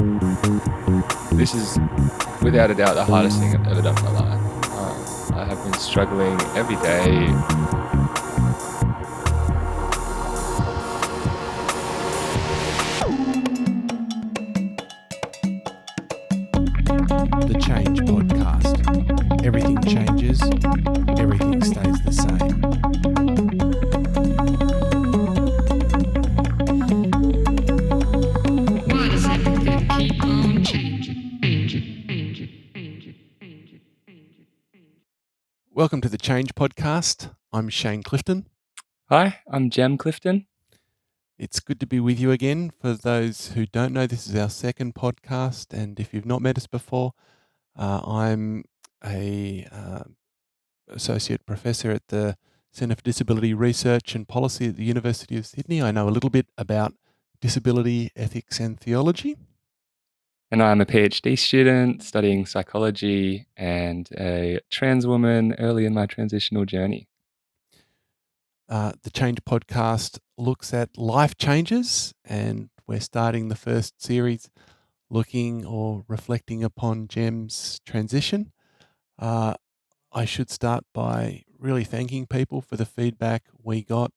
This is, without a doubt, the hardest thing I've ever done in my life. I have been struggling every day. The Change Podcast. Everything changes, everything stays the same. Why does everything keep on changing? Welcome to the Change Podcast. I'm Shane Clifton. Hi, I'm Jem Clifton. It's good to be with you again. For those who don't know, this is our second podcast, and if you've not met us before, I'm a associate professor at the Centre for Disability Research and Policy at the University of Sydney. I know a little bit about disability ethics and theology. And I'm a PhD student studying psychology and a trans woman early in my transitional journey. The Change Podcast looks at life changes, and we're starting the first series looking or reflecting upon Jem's transition. I should start by really thanking people for the feedback we got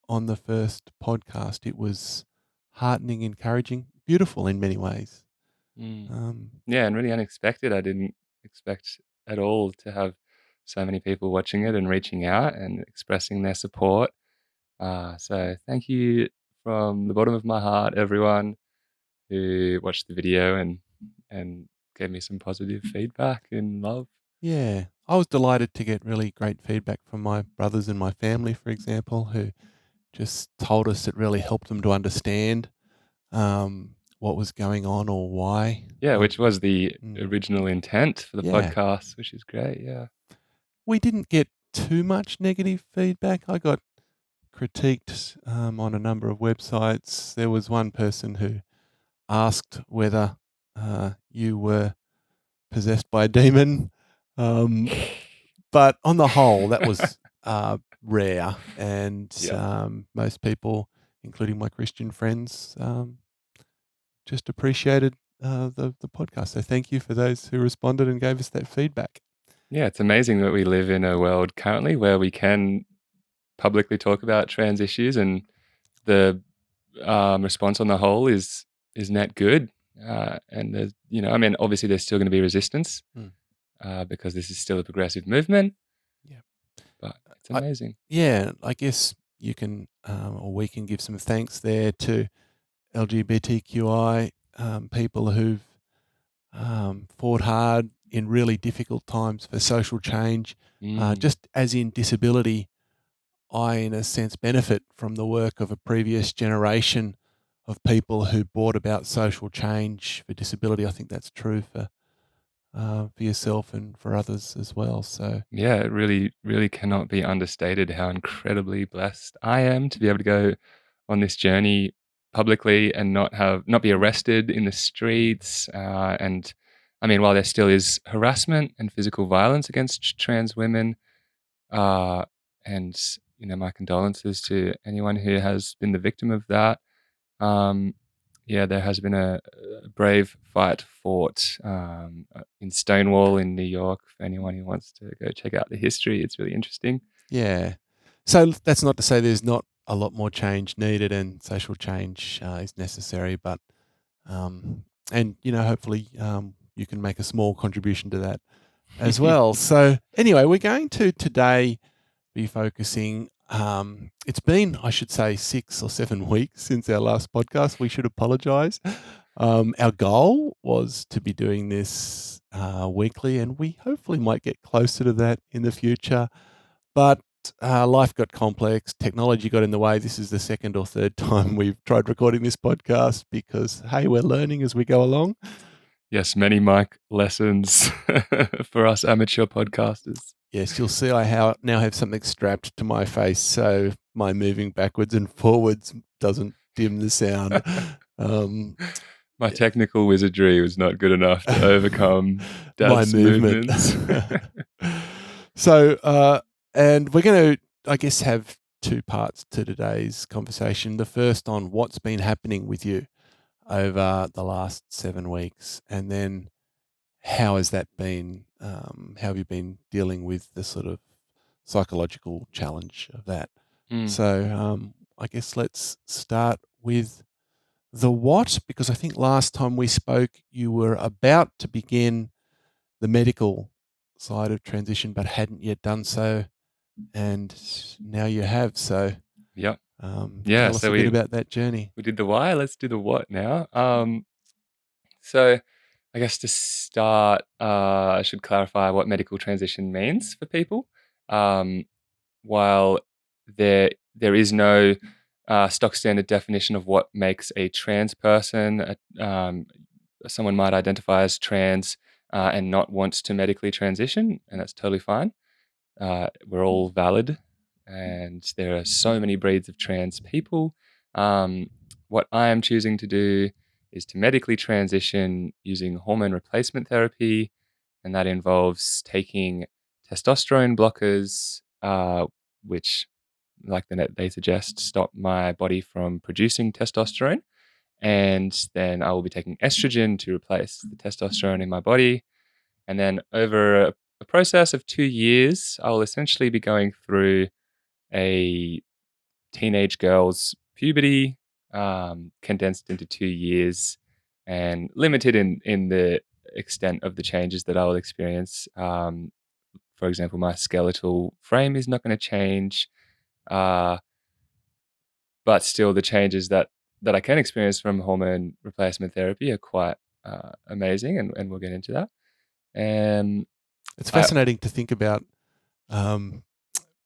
on the first podcast. It was heartening, encouraging, beautiful in many ways. Yeah, and really unexpected. I didn't expect at all to have so many people watching it and reaching out and expressing their support. So thank you from the bottom of my heart, everyone who watched the video and gave me some positive feedback and love. Yeah, I was delighted to get really great feedback from my brothers and my family, for example, who just told us it really helped them to understand what was going on or why. Yeah, which was the Mm. original intent for the Yeah. podcast, which is great. Yeah. We didn't get too much negative feedback. I got critiqued on a number of websites. There was one person who asked whether you were possessed by a demon. But on the whole, that was rare. And Yeah. most people, including my Christian friends, just appreciated the podcast. So thank you for those who responded and gave us that feedback. Yeah, it's amazing that we live in a world currently where we can publicly talk about trans issues, and the response on the whole is net good. And there's, I mean, obviously there's still going to be resistance because this is still a progressive movement. Yeah. But it's amazing. I guess you can, or we can give some thanks there to LGBTQI people who've fought hard in really difficult times for social change. Just as in disability, I, in a sense, benefit from the work of a previous generation of people who brought about social change for disability. I think that's true for yourself and for others as well. So Yeah, it really, really cannot be understated how incredibly blessed I am to be able to go on this journey publicly and not be arrested in the streets. And I mean, while there still is harassment and physical violence against trans women, and my condolences to anyone who has been the victim of that. Yeah, there has been a brave fight fought in Stonewall in New York. For anyone who wants to go check out the history, it's really interesting. yeah. So that's not to say there's not a lot more change needed and social change is necessary, but and hopefully you can make a small contribution to that as well. So anyway, we're going to today be focusing. It's been, I should say, 6 or 7 weeks since our last podcast. We should apologise. Our goal was to be doing this weekly, and we hopefully might get closer to that in the future. But life got complex. Technology got in the way. This is the second or third time we've tried recording this podcast because, hey, we're learning as we go along. Yes, many mic lessons for us amateur podcasters. Yes, you'll see I now have something strapped to my face so my moving backwards and forwards doesn't dim the sound. My technical wizardry was not good enough to overcome Dad's my movement. movements. So, and we're going to, I guess, have 2 parts to today's conversation. The first on what's been happening with you over the last 7 weeks? And then how has that been? How have you been dealing with the sort of psychological challenge of that? Mm. So I guess let's start with the what, because I think last time we spoke, you were about to begin the medical side of transition, but hadn't yet done so, and now you have. So Yep. Yeah, tell us so a bit we about that journey. we did the why, let's do the what now. So I guess to start, I should clarify what medical transition means for people. Um, while there is no stock standard definition of what makes a trans person, someone might identify as trans and not want to medically transition, and that's totally fine. We're all valid, and there are so many breeds of trans people. Um, what I am choosing to do is to medically transition using hormone replacement therapy, and that involves taking testosterone blockers, which, like they suggest, stop my body from producing testosterone. And then I will be taking estrogen to replace the testosterone in my body. And then over a process of 2 years, I'll essentially be going through a teenage girl's puberty, condensed into 2 years and limited in the extent of the changes that I will experience. For example, my skeletal frame is not going to change, uh, but still the changes that I can experience from hormone replacement therapy are quite amazing, and we'll get into that. And It's I fascinating to think about um,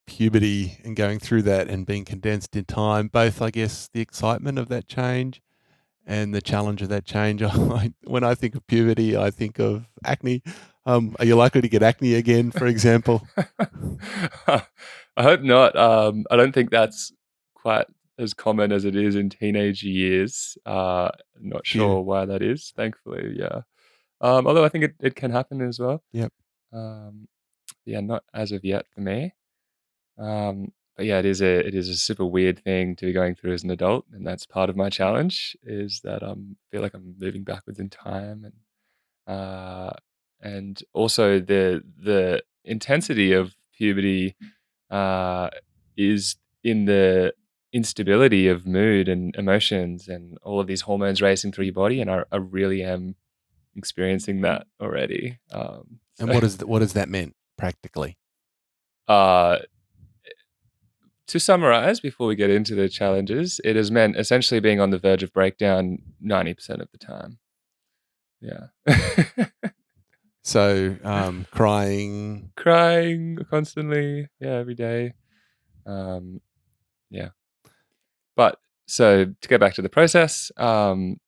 puberty and going through that and being condensed in time. Both, I guess, the excitement of that change and the challenge of that change. When I think of puberty, I think of acne. Are you likely to get acne again, for example? I hope not. I don't think that's quite as common as it is in teenage years. Not Yeah. sure why that is, thankfully, yeah. Although I think it can happen as well. Yep. Um, yeah, not as of yet for me. But yeah, it is a super weird thing to be going through as an adult, and that's part of my challenge, is that feel like I'm moving backwards in time, uh, and also the intensity of puberty uh, is in the instability of mood and emotions and all of these hormones racing through your body, and I really am experiencing that already. And what does that mean practically? Uh, to summarize, before we get into the challenges, it has meant essentially being on the verge of breakdown 90% of the time. Yeah. So crying. Crying constantly, yeah, every day. Um, yeah. But so to go back to the process, one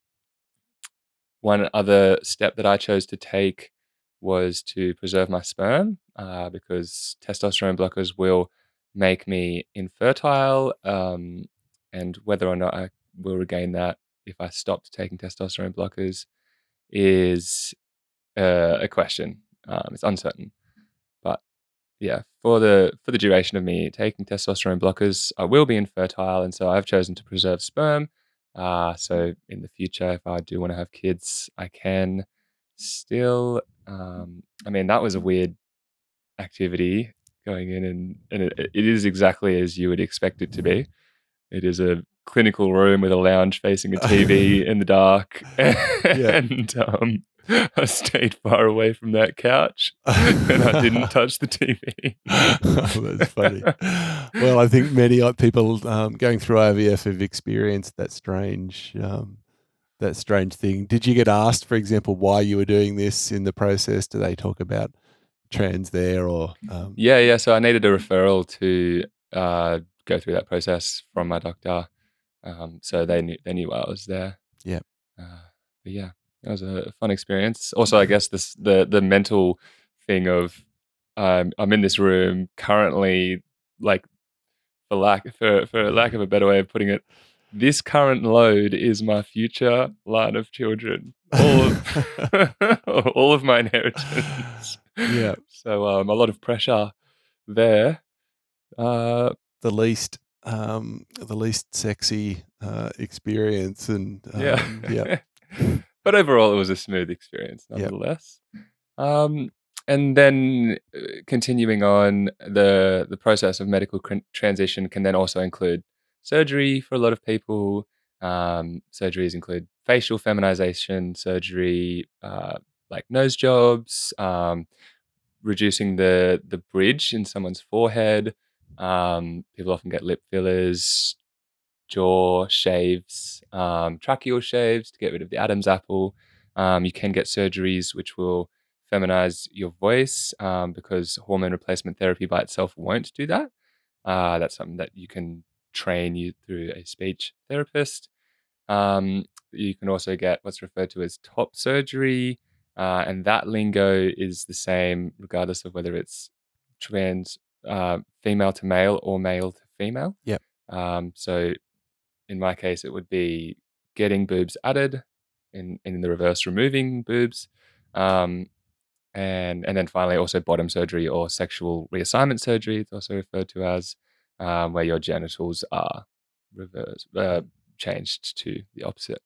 other step that I chose to take was to preserve my sperm, because testosterone blockers will make me infertile, and whether or not I will regain that if I stopped taking testosterone blockers is a question. It's uncertain, but yeah, for the duration of me taking testosterone blockers, I will be infertile, and so I've chosen to preserve sperm. So in the future, if I do want to have kids, I can still. I mean, that was a weird activity going in, and it is exactly as you would expect it to be. It is a clinical room with a lounge facing a TV in the dark, Yeah. and I stayed far away from that couch, and I didn't touch the TV. Oh, that's funny. Well, I think many people going through IVF have experienced that strange thing. Did you get asked, for example, why you were doing this in the process? Do they talk about trans there or? Yeah. So I needed a referral to go through that process from my doctor. So they knew why I was there. Yeah. But yeah, that was a fun experience. Also, I guess the mental thing of I'm in this room currently, like for lack of a better way of putting it, this current load is my future line of children. All of all of my inheritance. Yeah. So a lot of pressure there. The least the least sexy experience, and Yeah. yeah, But overall, it was a smooth experience yeah, nonetheless. Um, and then, continuing on, the process of medical transition can then also include surgery for a lot of people. Surgeries include facial feminization surgery, like nose jobs, reducing the bridge in someone's forehead. People often get lip fillers, jaw shaves, tracheal shaves to get rid of the Adam's apple. You can get surgeries which will feminize your voice, because hormone replacement therapy by itself won't do that. That's something that you can train you through a speech therapist. You can also get what's referred to as top surgery, and that lingo is the same regardless of whether it's trans, female to male or male to female. yeah. So in my case, it would be getting boobs added, in the reverse, removing boobs, um, and then finally also bottom surgery or sexual reassignment surgery. It's also referred to as, where your genitals are reversed, changed to the opposite.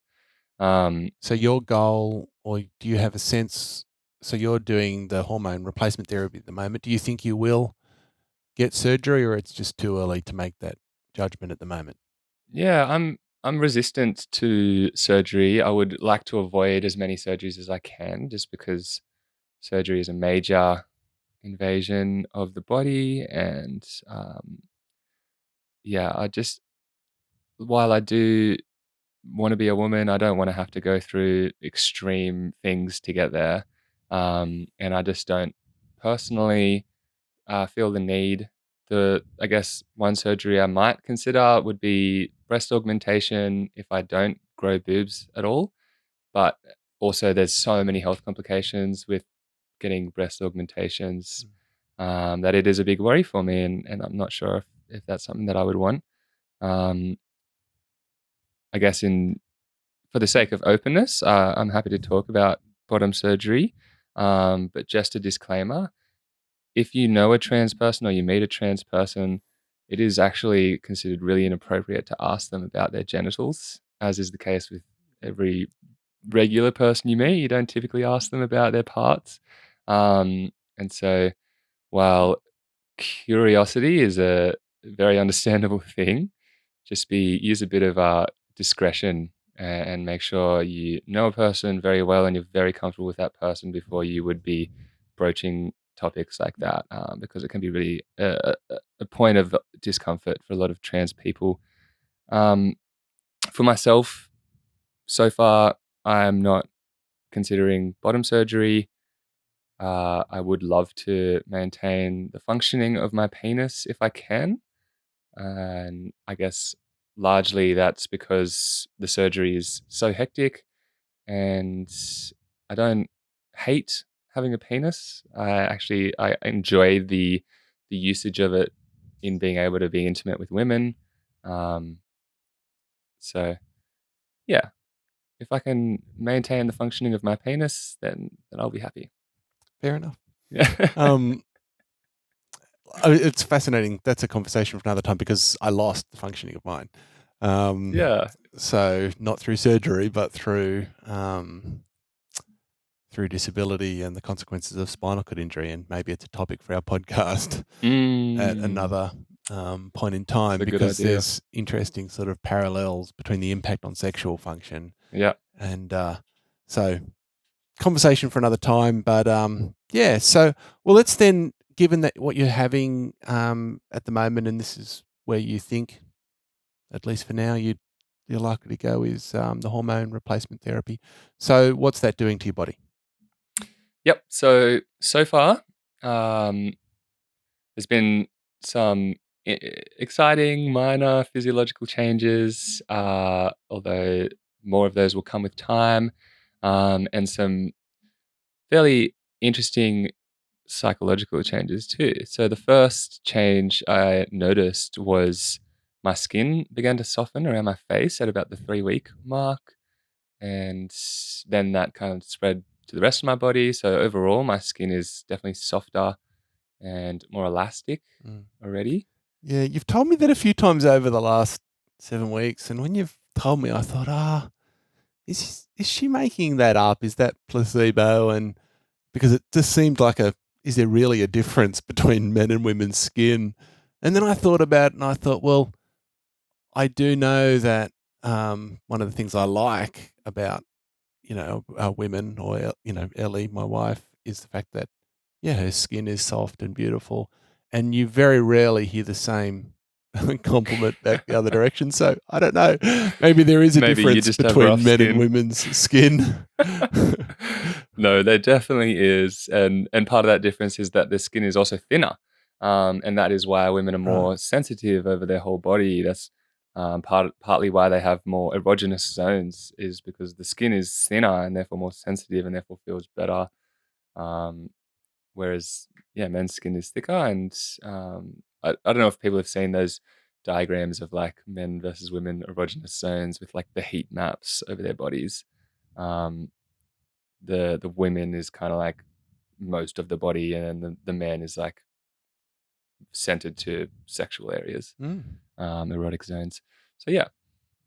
Um, So your goal, or do you have a sense? So you're doing the hormone replacement therapy at the moment. Do you think you will get surgery, or it's just too early to make that judgment at the moment? yeah, I'm resistant to surgery. I would like to avoid as many surgeries as I can, just because surgery is a major invasion of the body, and yeah, I just, while I do want to be a woman, I don't want to have to go through extreme things to get there. And I just don't personally, feel the need. I guess one surgery I might consider would be breast augmentation if I don't grow boobs at all. But also, there's so many health complications with getting breast augmentations, that it is a big worry for me, and I'm not sure if that's something that I would want. Um, I guess, in for the sake of openness, I'm happy to talk about bottom surgery. But just a disclaimer: if you know a trans person or you meet a trans person, it is actually considered really inappropriate to ask them about their genitals, as is the case with every regular person you meet. You don't typically ask them about their parts. And so, while curiosity is a very understandable thing, just be use a bit of discretion, and make sure you know a person very well and you're very comfortable with that person before you would be broaching topics like that, because it can be really a point of discomfort for a lot of trans people. Um, for myself, so far, I am not considering bottom surgery. I would love to maintain the functioning of my penis if I can. And I guess largely that's because the surgery is so hectic, and I don't hate having a penis. I enjoy the usage of it in being able to be intimate with women. Um, so yeah, if I can maintain the functioning of my penis, then I'll be happy. Fair enough. Yeah. Um, it's fascinating. That's a conversation for another time, because I lost the functioning of mine. Yeah. So not through surgery, but through disability and the consequences of spinal cord injury. And maybe it's a topic for our podcast at Mm, another point in it's time, a good because idea. there's interesting sort of parallels between the impact on sexual function Yeah. and so conversation for another time. But yeah, so well, let's then, given that what you're having at the moment, and this is where you think, at least for now, you're likely to go, is the hormone replacement therapy. So what's that doing to your body? Yep. So far, um, there's been some exciting minor physiological changes, although more of those will come with time, and some fairly interesting psychological changes too. So the first change I noticed was my skin began to soften around my face at about the 3-week mark, and then that kind of spread to the rest of my body. So overall, my skin is definitely softer and more elastic Mm. already. Yeah, you've told me that a few times over the last 7 weeks, and when you've told me, I thought, is she making that up? Is that placebo? And because it just seemed like is there really a difference between men and women's skin? And then I thought about it, and I thought, well, I do know that one of the things I like about women, or Ellie, my wife, is the fact that yeah, her skin is soft and beautiful, and you very rarely hear the same compliment back the other direction. So I don't know. Maybe there is a Maybe you difference just have rough between men and skin. women's skin. No, there definitely is, and part of that difference is that the skin is also thinner, and that is why women are Right. more sensitive over their whole body. That's partly why they have more erogenous zones, is because the skin is thinner and therefore more sensitive and therefore feels better. Um, Whereas, yeah, men's skin is thicker, and I don't know if people have seen those diagrams of like men versus women erogenous zones with like the heat maps over their bodies. Um, the women is kind of like most of the body, and then the man is like centered to sexual areas, Mm. erotic zones. So yeah,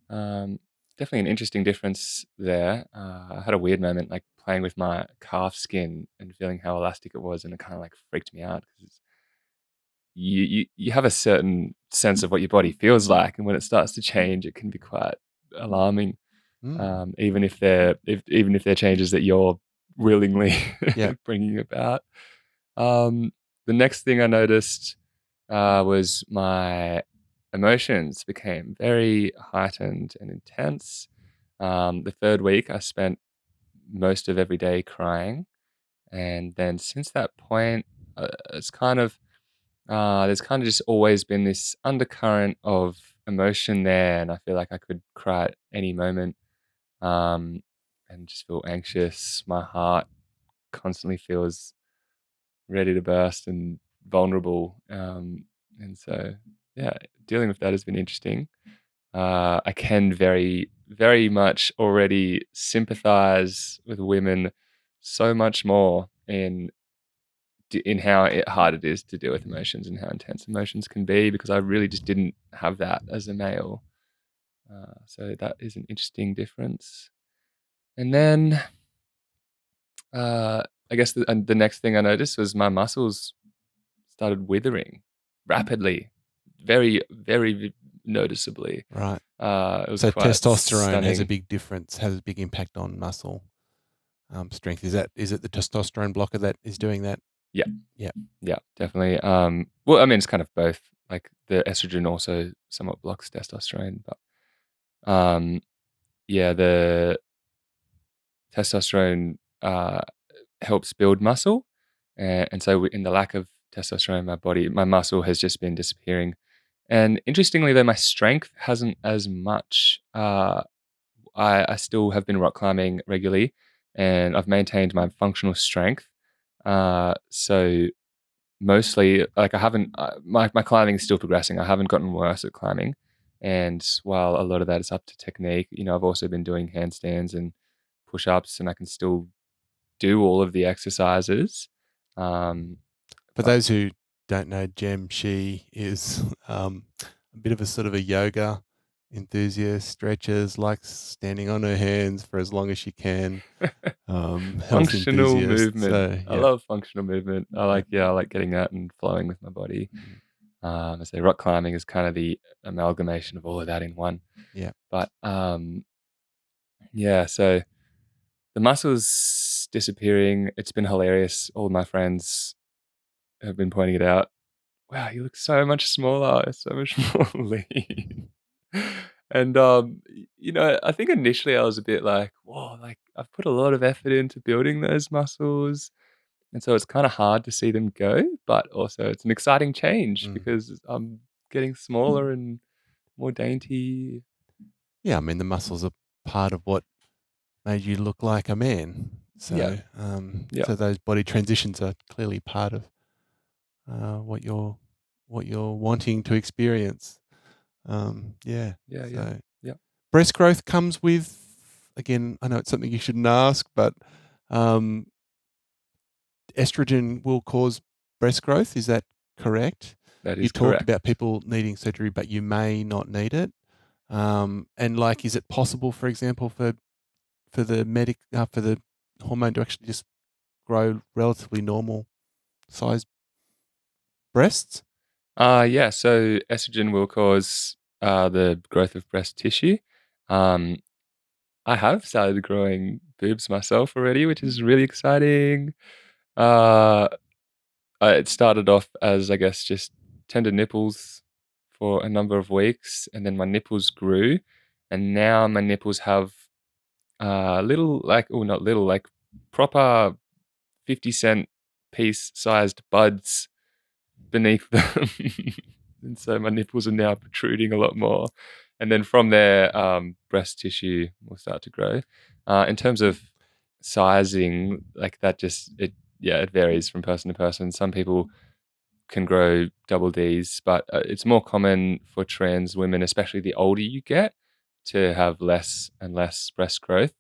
um, definitely an interesting difference there. I had a weird moment like playing with my calf skin and feeling how elastic it was, and it kind of like freaked me out because you have a certain sense of what your body feels like, and when it starts to change, it can be quite alarming. Mm. Even if they're changes that you're willingly Yeah. bringing about. Um, the next thing I noticed was my emotions became very heightened and intense. The third week, I spent most of every day crying, and then since that point, it's kind of there's kind of just always been this undercurrent of emotion there, and I feel like I could cry at any moment, um, and just feel anxious. My heart constantly feels ready to burst and vulnerable, and so yeah, dealing with that has been interesting. I can very, very much already sympathize with women so much more in how hard it is to deal with emotions and how intense emotions can be, because I really just didn't have that as a male. So that is an interesting difference. And then I guess the next thing I noticed was my muscles started withering rapidly, very, very noticeably. Right. It was So quite testosterone has a stunning. big difference, has a big impact on muscle strength. Is it the testosterone blocker that is doing that? Yeah, Yeah. yeah, definitely. Well, I mean, it's kind of both. Like the estrogen also somewhat blocks testosterone, but yeah, the testosterone helps build muscle, and so in the lack of testosterone in my muscle has just been disappearing. And interestingly, though, my strength hasn't as much. I still have been rock climbing regularly, and I've maintained my functional strength. So mostly, like I haven't. My climbing is still progressing. I haven't gotten worse at climbing, and while a lot of that is up to technique, I've also been doing handstands and push-ups, and I can still do all of the exercises. Um, For but those who don't know Jem, she is a bit of a sort of a yoga enthusiast, stretches, likes standing on her hands for as long as she can, health functional enthusiast. movement. So, I yeah. love functional movement. Yeah. I like getting out and flowing with my body. Mm. I say rock climbing is kind of the amalgamation of all of that in one. Yeah. But yeah, so the muscles disappearing. It's been hilarious. All of my friends have been pointing it out. Wow, you look so much smaller, so much more lean. And I think initially I was a bit like, whoa, like I've put a lot of effort into building those muscles. And so it's kind of hard to see them go, but also it's an exciting change Mm. because I'm getting smaller and more dainty. Yeah, I mean, the muscles are part of what made you look like a man. Yeah, So, yeah, so those body transitions are clearly part of what you're wanting to experience. Yeah. yeah, yeah, So yeah. breast growth comes with, again, I know it's something you shouldn't ask, but um, estrogen will cause breast growth. Is that correct? That you is talked correct. about people needing surgery, but you may not need it. And like, is it possible, for example, for the hormone to actually just grow relatively normal sized breasts? Yeah, so estrogen will cause the growth of breast tissue. Um, I have started growing boobs myself already, which is really exciting. Uh, it started off as, I guess, just tender nipples for a number of weeks, and then my nipples grew, and now my nipples have little, like, oh, not little, like proper 50-cent piece sized buds beneath them. And so my nipples are now protruding a lot more. And then from there, breast tissue will start to grow. In terms of sizing, like that yeah, it varies from person to person. Some people can grow double Ds, but it's more common for trans women, especially the older you get, to have less and less breast growth.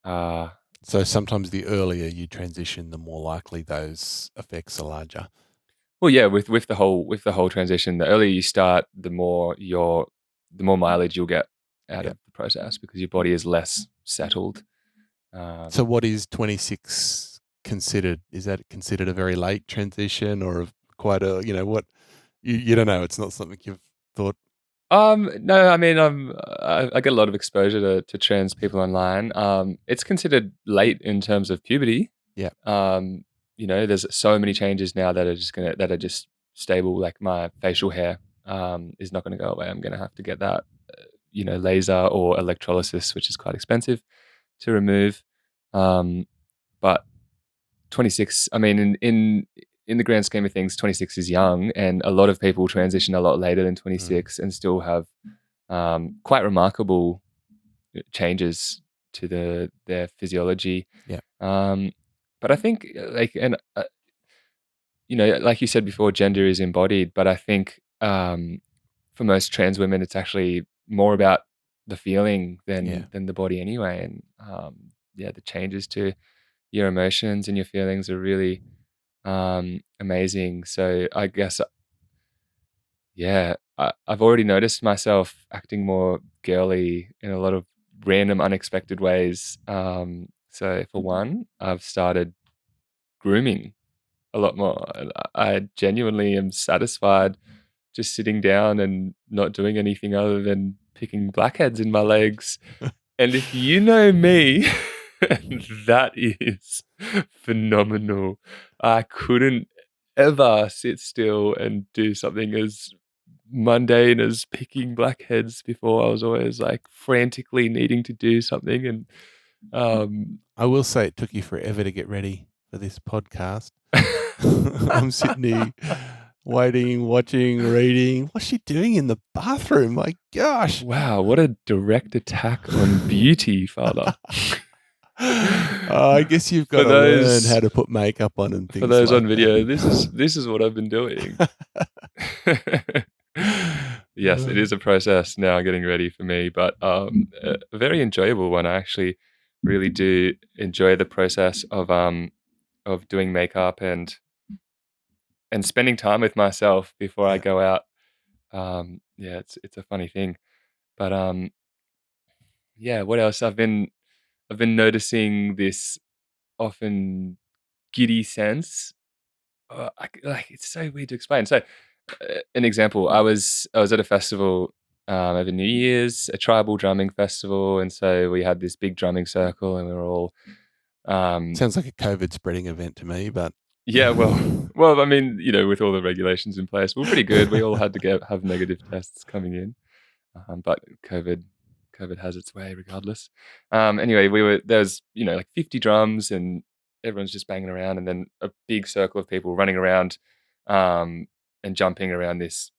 Uh, So sometimes the earlier you transition, the more likely those effects are larger. Well, yeah, with the whole transition, the earlier you start, the more mileage you'll get out Yeah. of the process because your body is less settled. So what is 26 considered? Is that considered a very late transition or quite a, what you don't know? It's not something you've thought. No, I mean, I get a lot of exposure to trans people online. It's considered late in terms of puberty. Yeah. There's so many changes now that are just stable. Like my facial hair, is not gonna go away. I'm gonna have to get that, laser or electrolysis, which is quite expensive to remove. But 26, I mean, in the grand scheme of things, 26 is young, and a lot of people transition a lot later than 26 and still have quite remarkable changes to their physiology. Yeah. But I think, like you said before, gender is embodied, but I think for most trans women, it's actually more about the feeling Yeah. than the body anyway. And the changes to your emotions and your feelings are really amazing. So I guess, yeah, I've already noticed myself acting more girly in a lot of random, unexpected ways. So for one, I've started grooming a lot more. And I genuinely am satisfied just sitting down and not doing anything other than picking blackheads in my legs. And if you know me, that is phenomenal. I couldn't ever sit still and do something as mundane as picking blackheads before. I was always like frantically needing to do something. And I will say it took you forever to get ready for this podcast. I'm sitting here waiting, watching, reading. What's she doing in the bathroom? My gosh. Wow, what a direct attack on beauty, Father. I guess you've got For to learn those- how to put makeup on and things For those like on video, that. this is what I've been doing. Yes, it is a process now getting ready for me, but a very enjoyable one. I actually really do enjoy the process of doing makeup and spending time with myself before I Yeah. go out. It's a funny thing. But yeah, what else? I've been noticing this often giddy sense. Like it's so weird to explain. So, an example: I was at a festival over New Year's, a tribal drumming festival, and so we had this big drumming circle, and we were all Sounds like a COVID spreading event to me, but yeah. Well, I mean, with all the regulations in place, we're pretty good. We all had to have negative tests coming in, but COVID has its way regardless. Anyway, there was like 50 drums and everyone's just banging around, and then a big circle of people running around and jumping around this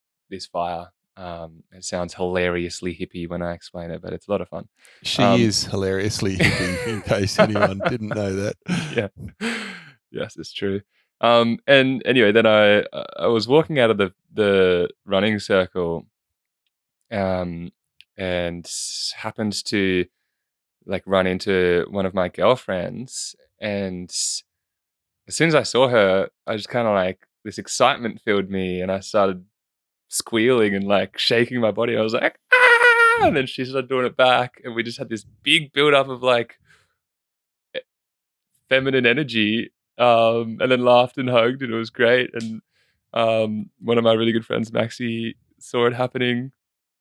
fire. It sounds hilariously hippie when I explain it, but it's a lot of fun. she is hilariously hippie, in case anyone didn't know that. Yeah. Yes, it's true. And anyway, then I was walking out of the running circle, um, and happened to like run into one of my girlfriends, and as soon as I saw her, I just kind of like this excitement filled me, and I started squealing and like shaking my body. I was like, ah! And then she started doing it back, and we just had this big build up of like feminine energy, and then laughed and hugged, and it was great. And one of my really good friends, Maxie, saw it happening,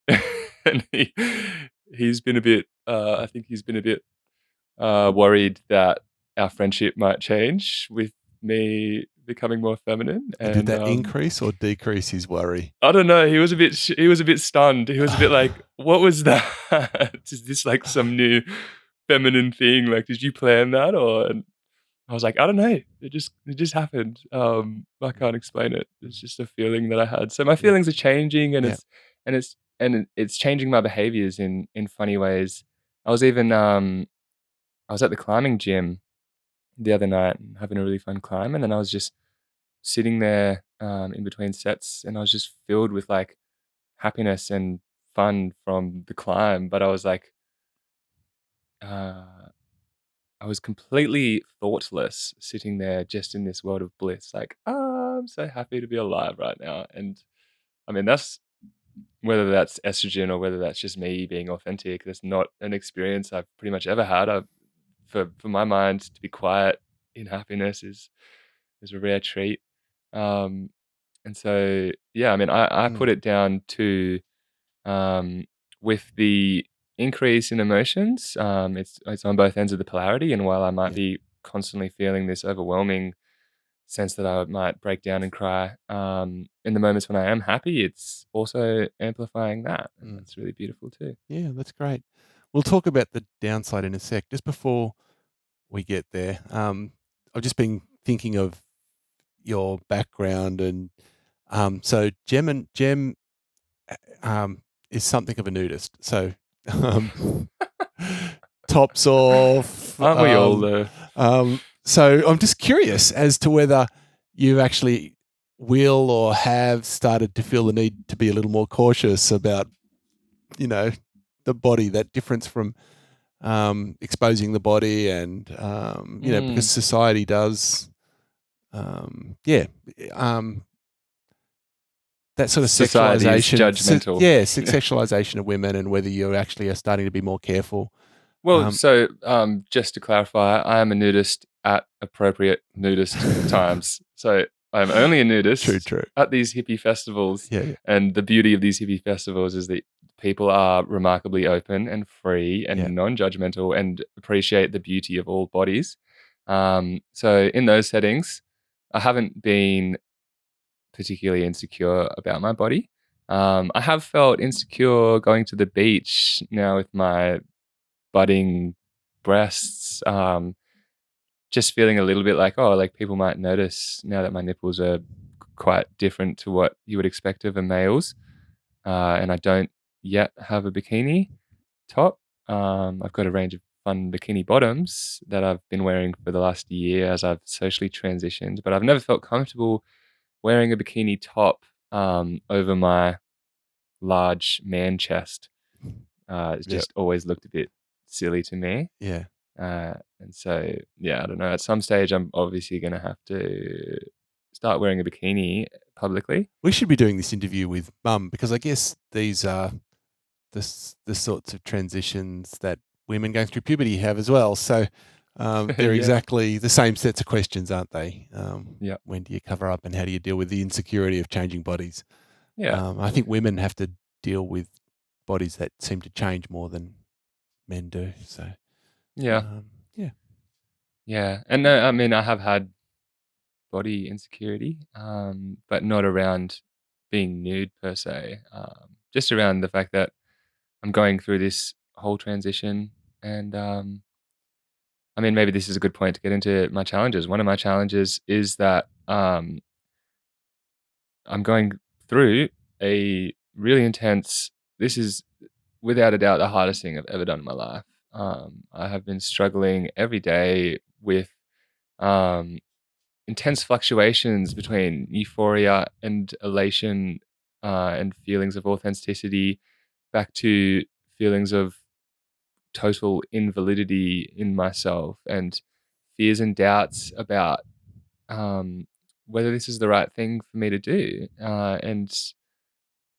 and he's been a bit. I think he's been a bit worried that our friendship might change with me becoming more feminine. And did And that increase or decrease his worry? I don't know. He was a bit. He was a bit stunned. He was a bit like, "What was that? Is this like some new feminine thing? Like, did you plan that?" Or and I was like, "I don't know. It just happened. I can't explain it. It's just a feeling that I had." So my Yeah. feelings are changing, and Yeah. it's changing my behaviors in funny ways. I was even I was at the climbing gym the other night and having a really fun climb, and then I was just sitting there in between sets, and I was just filled with like happiness and fun from the climb. But I was like, uh, I was completely thoughtless, sitting there just in this world of bliss. Like, oh, I'm so happy to be alive right now. And I mean, that's whether that's estrogen or whether that's just me being authentic. That's not an experience I've pretty much ever had. For my mind to be quiet in happiness is a rare treat. Um, and so yeah, I mean, I Mm. put it down to um, with the increase in emotions. It's on both ends of the polarity, and while I might Yeah. be constantly feeling this overwhelming sense that I might break down and cry, in the moments when I am happy, it's also amplifying that, and Mm. that's really beautiful too. Yeah, that's great. We'll talk about the downside in a sec. Just before we get there, I've just been thinking of your background, and so Jem um, is something of a nudist. So um, tops off. Aren't we all though? So I'm just curious as to whether you actually will or have started to feel the need to be a little more cautious about, you know, the body, that difference from exposing the body, and because Mm, society does, yeah, um, that sort of society is sexualization, judgmental. yeah, Yeah. sexualization of women, and whether you actually are starting to be more careful. Well, Um, so, just to clarify, I am a nudist at appropriate nudist times. So, I'm only a True, nudist true. at these hippie festivals, Yeah, yeah, and the beauty of these hippie festivals is that people are remarkably open and free yeah. and non-judgmental and appreciate the beauty of all bodies. So in those settings, I haven't been particularly insecure about my body. I have felt insecure going to the beach now with my budding breasts, just feeling a little bit like, oh, like people might notice now that my nipples are quite different to what you would expect of a male's. And I don't yet have a bikini top. I've got a range of fun bikini bottoms that I've been wearing for the last year as I've socially transitioned, but I've never felt comfortable wearing a bikini top over my large man chest. It's Yeah, just always looked a bit silly to me. yeah. And so, yeah, I don't know. At some stage, I'm obviously going to have to start wearing a bikini publicly. We should be doing this interview with Mum, because I guess these are the sorts of transitions that women going through puberty have as well. So they're Yeah. exactly the same sets of questions, aren't they? Yeah. When do you cover up, and how do you deal with the insecurity of changing bodies? Yeah. I think women have to deal with bodies that seem to change more than men do. So Yeah. yeah, Yeah. And no, I mean, I have had body insecurity, but not around being nude per se. Just around the fact that I'm going through this whole transition. And I mean, maybe this is a good point to get into my challenges. One of my challenges is that I'm going through a really intense, this is without a doubt the hardest thing I've ever done in my life. I have been struggling every day with um, intense fluctuations between euphoria and elation, and feelings of authenticity, back to feelings of total invalidity in myself, and fears and doubts about um, whether this is the right thing for me to do. And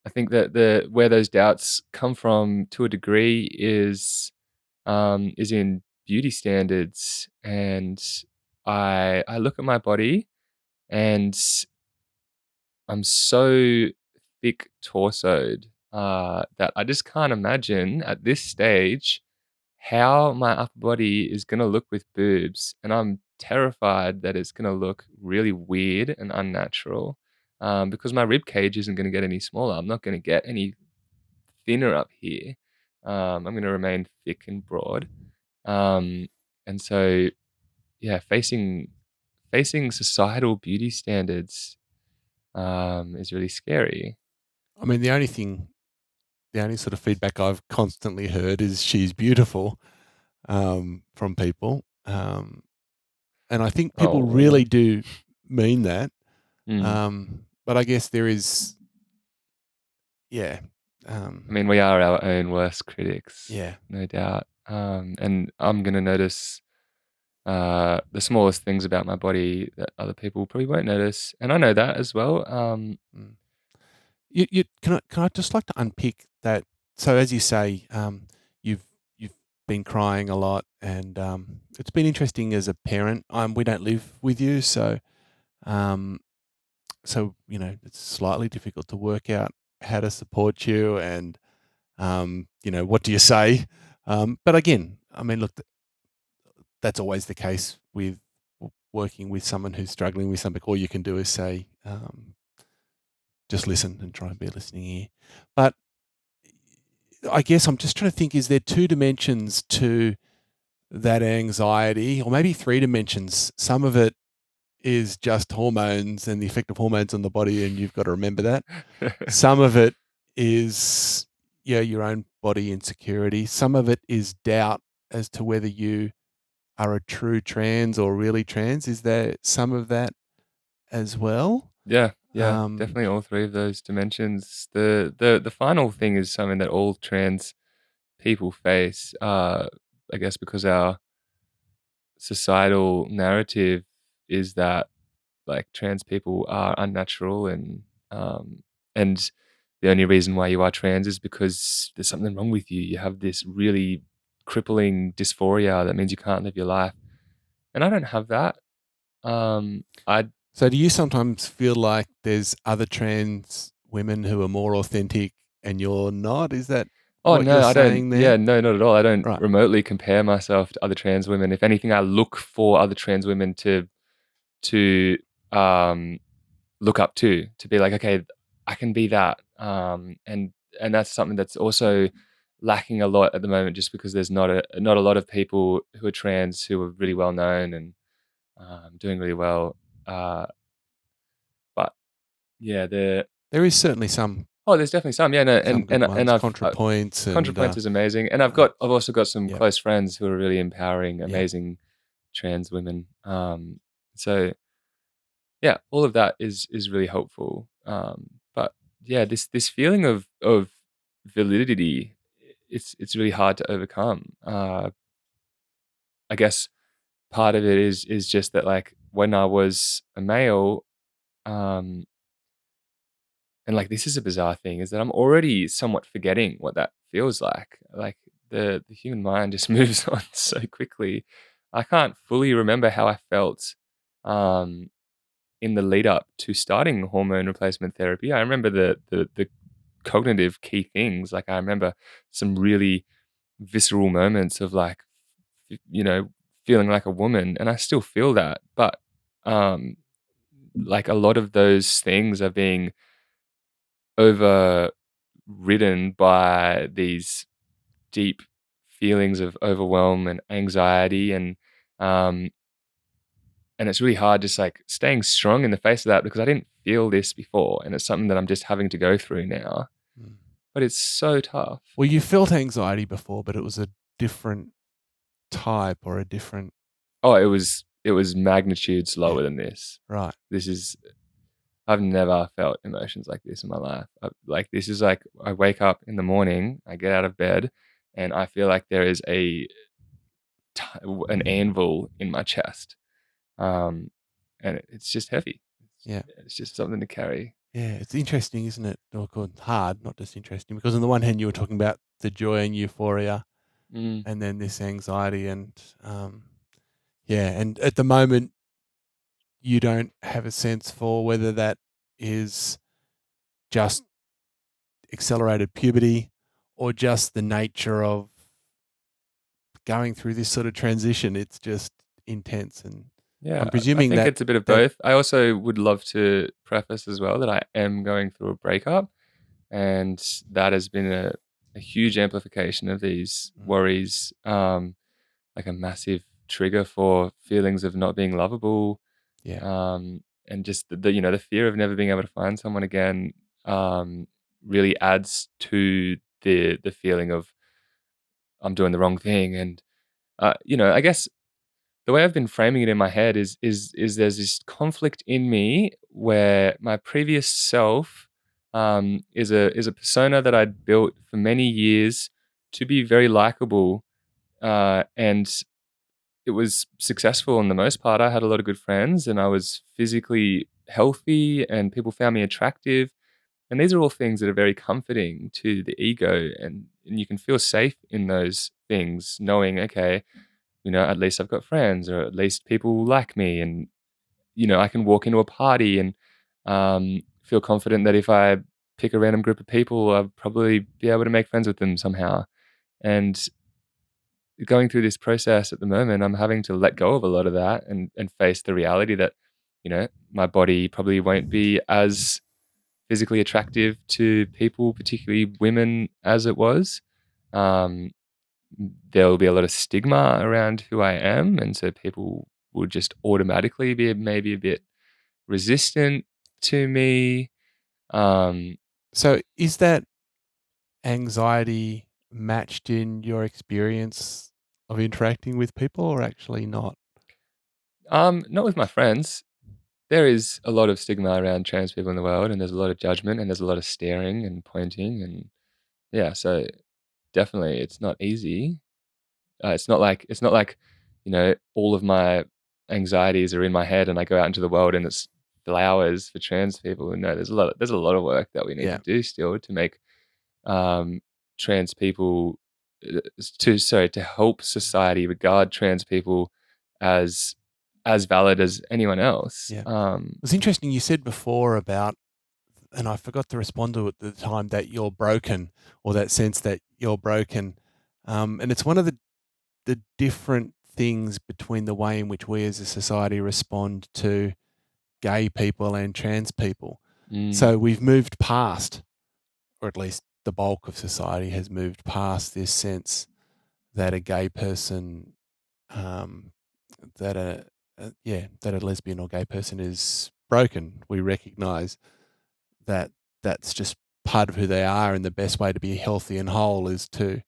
I think that the where those doubts come from to a degree is in beauty standards, and I look at my body, and I'm so thick torsoed that I just can't imagine at this stage how my upper body is gonna look with boobs, and I'm terrified that it's gonna look really weird and unnatural, because my rib cage isn't gonna get any smaller. I'm not gonna get any thinner up here. I'm gonna remain thick and broad. Um, and so, yeah, facing societal beauty standards, is really scary. I mean, the only sort of feedback I've constantly heard is she's beautiful from people. And I think people Oh. really do mean that. Mm. But I guess there is, yeah. I mean, we are our own worst critics, Yeah. no doubt. And I'm gonna notice the smallest things about my body that other people probably won't notice, and I know that as well. Mm. You can I just like to unpick that? So as you say, you've been crying a lot, and it's been interesting as a parent. We don't live with you, um, so it's slightly difficult to work out how to support you, and what do you say? But again, I mean, look, that's always the case with working with someone who's struggling with something. All you can do is say, just listen and try and be a listening ear. But I guess I'm just trying to think, is there two dimensions to that anxiety, or maybe three dimensions? Some of it is just hormones and the effect of hormones on the body, and you've got to remember that. Some of it is, yeah, your own body insecurity. Some of it is doubt as to whether you are a true trans or really trans. Is there some of that as well? Yeah, yeah, Um, definitely all three of those dimensions. The final thing is something that all trans people face, I guess because our societal narrative is that, like, trans people are unnatural, and the only reason why you are trans is because there's something wrong with you. You have this really crippling dysphoria that means you can't live your life, and I don't have that. I so do you sometimes feel like there's other trans women who are more authentic and you're not? Is that Oh, what you're no, I don't. saying Yeah, there? no, not at all. I don't Right. remotely compare myself to other trans women. If anything, I look for other trans women to um, look up to be like, okay, I can be that. And that's something that's also lacking a lot at the moment, just because there's not a lot of people who are trans who are really well known and doing really well. Uh, but yeah, There is certainly some there's definitely some. Yeah, no, and good and and ones, I've ContraPoints and ContraPoints is amazing, and uh, I've also got some yeah, close friends who are really empowering, yeah. amazing trans women. So yeah, all of that is really helpful. But yeah, this feeling of validity, it's really hard to overcome. I guess part of it is just that, like, when I was a male, um, and, like, this is a bizarre thing, is that I'm already somewhat forgetting what that feels like. Like, the human mind just moves on so quickly. I can't fully remember how I felt, um, in the lead up to starting hormone replacement therapy. I remember the cognitive key things. Like, I remember some really visceral moments of, like, you know, feeling like a woman, and I still feel that. But, um, like, a lot of those things are being overridden by these deep feelings of overwhelm and anxiety, um and it's really hard just, like, staying strong in the face of that, because I didn't feel this before, and it's something that I'm just having to go through now, Mm. but it's so tough. Well, you felt anxiety before, but it was a different type or a different. Oh, it was magnitudes Yeah, lower than this. right. This is I've never felt emotions like this in my life. Like, this is like, I wake up in the morning, I get out of bed, and I feel like there is an anvil in my chest, um, and it's just heavy. Yeah. It's just something to carry. Yeah, it's interesting, isn't it? Or called hard, not just interesting, because on the one hand you were talking about the joy and euphoria, Mm. and then this anxiety um, yeah, and at the moment you don't have a sense for whether that is just accelerated puberty or just the nature of going through this sort of transition. It's just intense, and Yeah, I'm I presuming think that it's a bit of that both. I also would love to preface as well that I am going through a breakup, and that has been a huge amplification of these mm, worries, like a massive trigger for feelings of not being lovable, yeah, and just the fear of never being able to find someone again, um, really adds to the feeling of I'm doing the wrong thing, and I guess the way I've been framing it in my head is there's this conflict in me where my previous self is a persona that I'd built for many years to be very likable, and it was successful on the most part. I had a lot of good friends, and I was physically healthy, and people found me attractive. And these are all things that are very comforting to the ego, and you can feel safe in those things, knowing, okay, at least I've got friends, or at least people like me, and I can walk into a party and feel confident that if I pick a random group of people, I'll probably be able to make friends with them somehow. And going through this process at the moment, I'm having to let go of a lot of that and face the reality that my body probably won't be as physically attractive to people, particularly women, as it was. Um, there will be a lot of stigma around who I am, and so people will just automatically be maybe a bit resistant to me. Um, so is that anxiety matched in your experience of interacting with people, or actually not? not with my friends. There is a lot of stigma around trans people in the world, and there's a lot of judgment, and there's a lot of staring and pointing, and yeah, so definitely it's not easy. It's not like all of my anxieties are in my head, and I go out into the world and it's flowers for trans people. No, there's a lot of work that we need to Yeah. do still to make um, trans people to help society regard trans people as valid as anyone else. Yeah. It was interesting you said before about, and I forgot to respond to it at the time, that you're broken, or that sense that you're broken. And it's one of the different things between the way in which we as a society respond to gay people and trans people. Mm, So we've moved past, or at least the bulk of society has moved past this sense that a gay person, um, that that a lesbian or gay person is broken. We recognise that that's just part of who they are, and the best way to be healthy and whole is to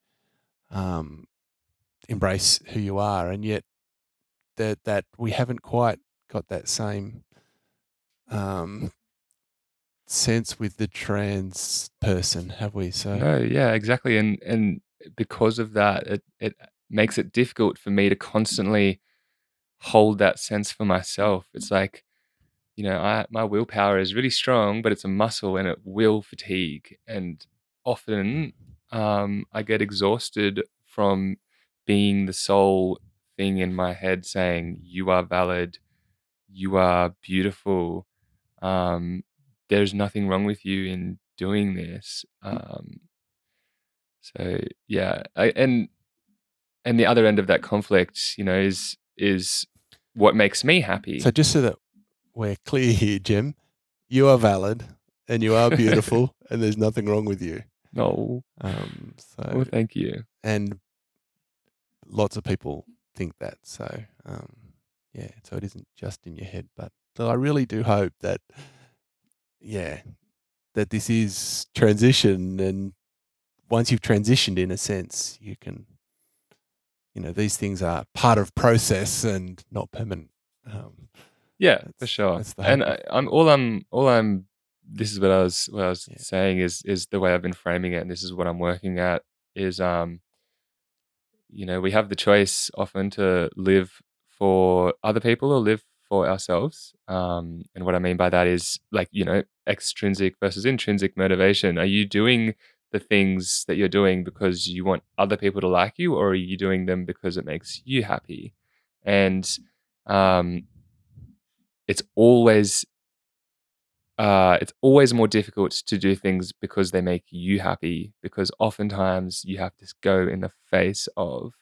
um, embrace who you are. And yet, that we haven't quite got that same um, sense with the trans person, have we? So no, yeah, exactly, and because of that, it makes it difficult for me to constantly hold that sense for myself. It's like, my willpower is really strong, but it's a muscle and it will fatigue. And often, I get exhausted from being the sole thing in my head saying, "You are valid, you are beautiful. Um, there's nothing wrong with you in doing this." So yeah, and the other end of that conflict, is what makes me so happy. just so that we're clear here, Jim, you are valid and you are beautiful, and there's nothing wrong with you. No. So, Well, thank you. and lots of people think that. So, yeah, so it isn't just in your head. But so I really do hope that, yeah, that this is transition. And once you've transitioned, in a sense, you can, these things are part of process and not permanent. Um, Yeah, for that's sure. that's the hope And of, all I'm this is what I was yeah. saying is the way I've been framing it, and this is what I'm working at is, we have the choice often to live for other people or live for ourselves. And what I mean by that is, like, extrinsic versus intrinsic motivation. Are you doing the things that you're doing because you want other people to like you, or are you doing them because it makes you happy? And um, it's always more difficult to do things because they make you happy, because oftentimes you have to go in the face of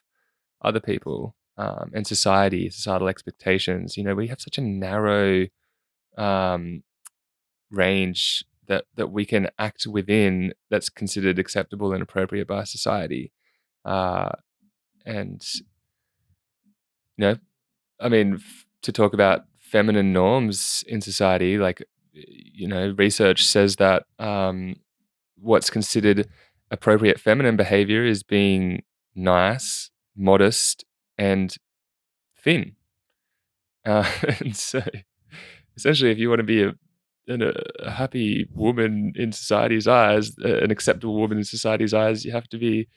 other people, and societal expectations. We have such a narrow um, range that we can act within, that's considered acceptable and appropriate by society. Uh, and I mean, to talk about feminine norms in society, like, research says that what's considered appropriate feminine behavior is being nice, modest, and thin. And so, essentially, if you want to be a happy woman in society's eyes, an acceptable woman in society's eyes, you have to be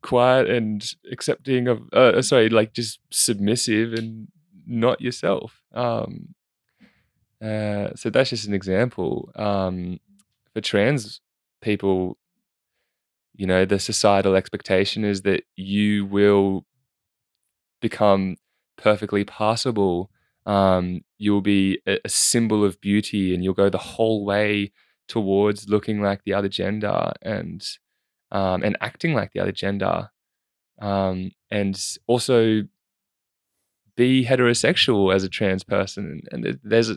quiet and accepting of, sorry, like, just submissive and not yourself. So that's just an example. For trans people, the societal expectation is that you will become perfectly passable. You'll be a symbol of beauty, and you'll go the whole way towards looking like the other gender, and acting like the other gender, and also be heterosexual as a trans person. And there's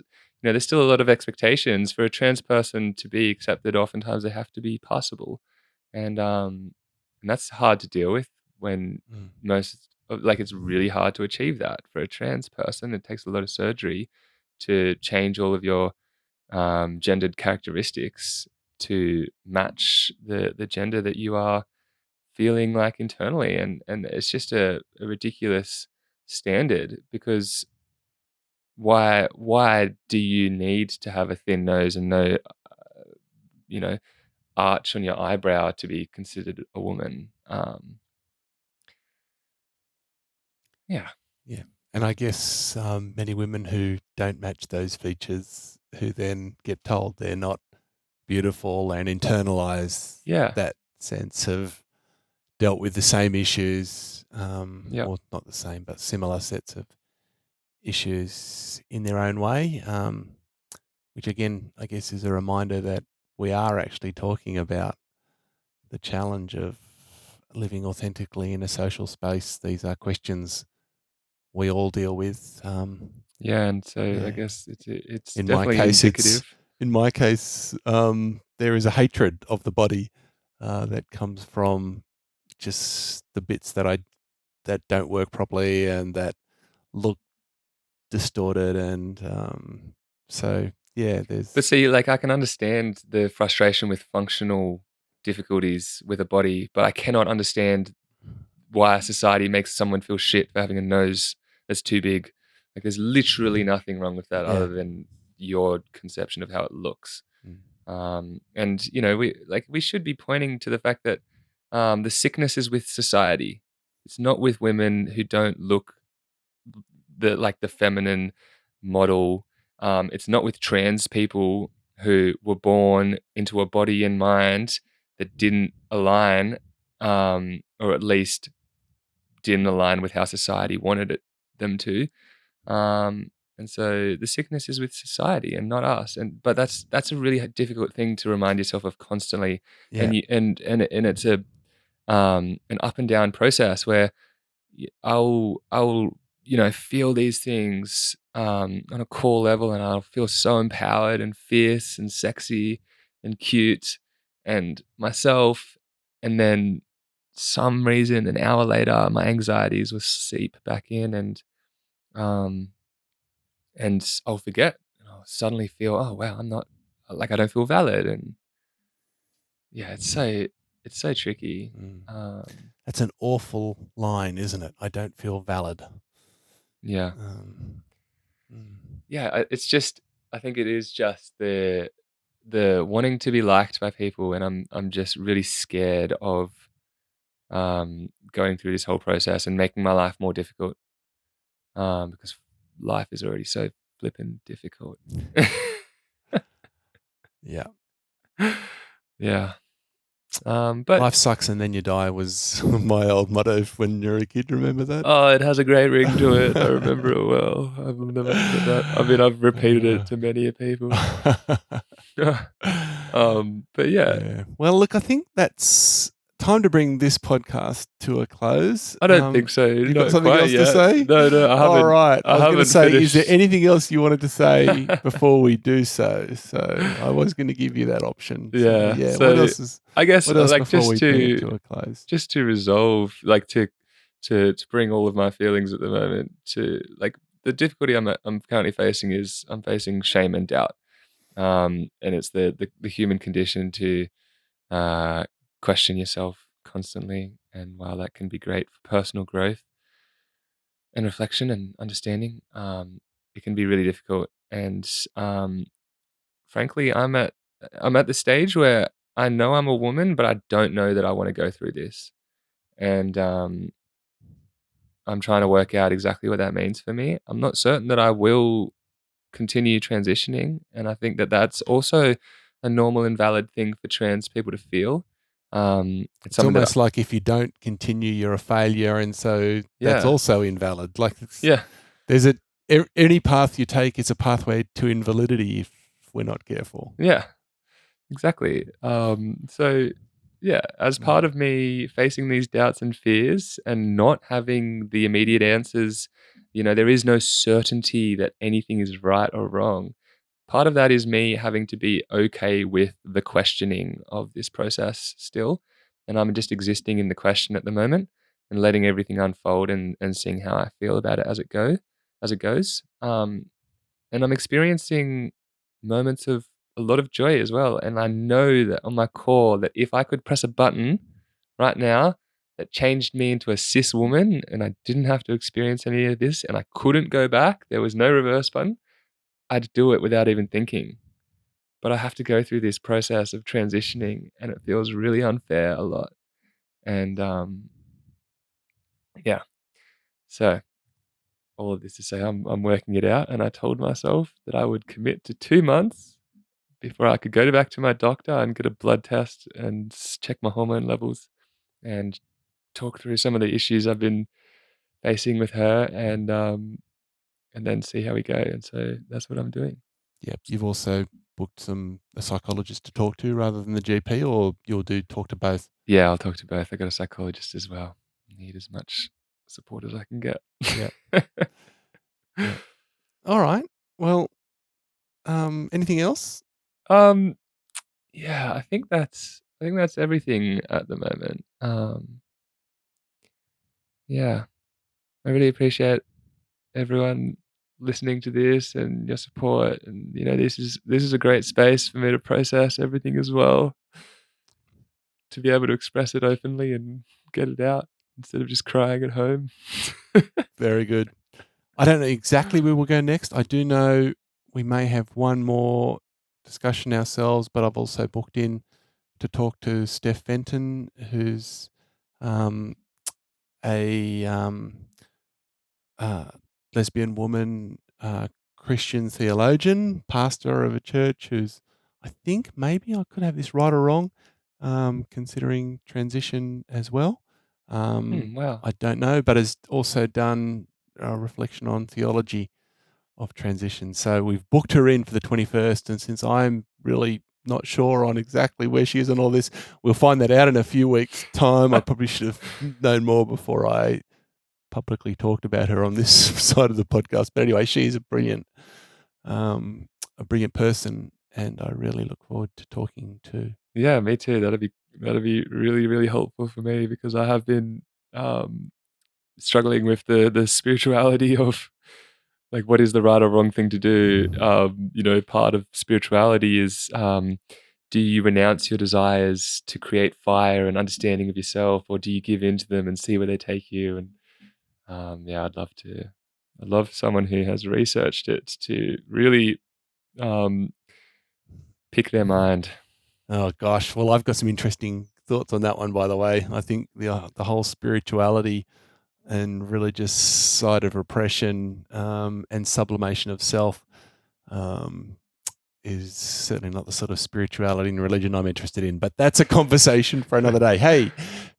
still a lot of expectations for a trans person to be accepted. Oftentimes they have to be passable, and that's hard to deal with when Mm. like, it's really hard to achieve that for a trans person. It takes a lot of surgery to change all of your gendered characteristics to match the gender that you are feeling like internally. And it's just a ridiculous standard, because why do you need to have a thin nose and no you know arch on your eyebrow to be considered a woman? Yeah. Yeah. And I guess many women who don't match those features, who then get told they're not beautiful and internalize Yeah. that sense of dealt with the same issues, Yeah. or not the same, but similar sets of issues in their own way, which again, I guess, is a reminder that we are actually talking about the challenge of living authentically in a social space. These are questions we all deal with. Yeah, and so I Yeah. guess it's In my definitely case, indicative. there is a hatred of the body that comes from just the bits that don't work properly and that look distorted, and so yeah, But there's see, like, I can understand the frustration with functional difficulties with a body, but I cannot understand why society makes someone feel shit for having a nose that's too big. Like, there's literally nothing wrong with that yeah. other than your conception of how it looks. Mm. And we should be pointing to the fact that the sickness is with society. It's not with women who don't look the feminine model. It's not with trans people who were born into a body and mind that didn't align, or at least didn't align with how society wanted them to. And so the sickness is with society and not us. But that's a really difficult thing to remind yourself of constantly. Yeah. And it's an up and down process where I'll feel these things on a core level, and I'll feel so empowered and fierce and sexy and cute and myself, and then some reason an hour later my anxieties will seep back in, um and I'll forget, and I'll suddenly feel, oh wow, I'm not, like, I don't feel valid. And yeah, it's so tricky. Mm. um That's an awful line, isn't it? I don't feel valid. yeah. Um, mm. Yeah, it's just, I think it is just the wanting to be liked by people, and I'm just really scared of going through this whole process and making my life more difficult, because life is already so flippin' difficult. Yeah. Yeah. But Life sucks and then you die was my old motto when you were a kid. Remember that? oh, it has a great ring to it. I remember it well. I will never forget that. I mean, I've repeated it to many people. But yeah, Yeah. Well, look, I think that's time to bring this podcast to a close. I don't think so. You got Not something quite else to yet. say? No, I haven't. All right. I was going to haven't say, is there finished. anything else you wanted to say before we do so? So I was going to give you that option. So, Yeah. what So else is? I guess What else like before we bring it to a close? just to resolve, like to bring all of my feelings at the moment to like the difficulty I'm currently facing is I'm facing shame and doubt. And it's the human condition to question yourself constantly. And while that can be great for personal growth and reflection and understanding, it can be really difficult. And frankly, I'm at the stage where I know I'm a woman, but I don't know that I want to go through this. And I'm trying to work out exactly what that means for me. I'm not certain that I will continue transitioning, and I think that that's also a normal and valid thing for trans people to feel. It's It's something that almost like if you don't continue, you're a failure, and so that's yeah, also invalid. Like yeah, there's any path you take is a pathway to invalidity if we're not careful. yeah, exactly. So yeah, as part of me facing these doubts and fears and not having the immediate answers, there is no certainty that anything is right or wrong. Part of that is me having to be okay with the questioning of this process still. And I'm just existing in the question at the moment and letting everything unfold and seeing how I feel about it as it goes. And I'm experiencing moments of a lot of joy as well. And I know that on my core that if I could press a button right now that changed me into a cis woman and I didn't have to experience any of this and I couldn't go back, there was no reverse button, I'd do it without even thinking. But I have to go through this process of transitioning, and it feels really unfair a lot. And yeah, so all of this to say, I'm working it out, and I told myself that I would commit to 2 months before I could go back to my doctor and get a blood test and check my hormone levels and talk through some of the issues I've been facing with her, and then see how we go. And so that's what I'm doing. Yep. You've also booked a psychologist to talk to rather than the GP, or you'll talk to both. Yeah, I'll talk to both. I got a psychologist as well. Need as much support as I can get. Yeah. Yeah. All right. Well, anything else? Um, yeah, I think that's everything at the moment. Yeah, I really appreciate everyone listening to this and your support. And this is a great space for me to process everything as well, to be able to express it openly and get it out instead of just crying at home. Very good. I don't know exactly where we'll go next. I do know we may have one more discussion ourselves, but I've also booked in to talk to Steph Fenton, who's um, a lesbian woman, Christian theologian, pastor of a church who's, I think maybe I could have this right or wrong, considering transition as well. Wow. I don't know, but has also done a reflection on theology of transition. So we've booked her in for the 21st. And since I'm really not sure on exactly where she is on all this, we'll find that out in a few weeks' time. I probably should have known more before I publicly talked about her on this side of the podcast. But anyway, she's a brilliant person, and I really look forward to talking to. Yeah, me too. That'd be really, really helpful for me because I have been struggling with the spirituality of like what is the right or wrong thing to do. Part of spirituality is do you renounce your desires to create fire and understanding of yourself, or do you give in to them and see where they take you? And yeah, I'd love someone who has researched it to really pick their mind. Oh gosh, well, I've got some interesting thoughts on that one. By the way, I think the whole spirituality and religious side of repression and sublimation of self is certainly not the sort of spirituality and religion I'm interested in. But that's a conversation for another day. Hey,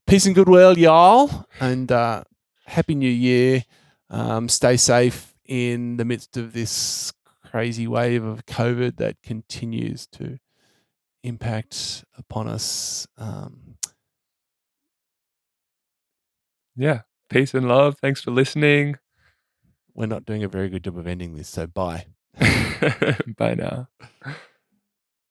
peace and goodwill, y'all, and Happy New Year. Stay safe in the midst of this crazy wave of COVID that continues to impact upon us. Yeah. Peace and love. Thanks for listening. We're not doing a very good job of ending this, so bye. Bye now.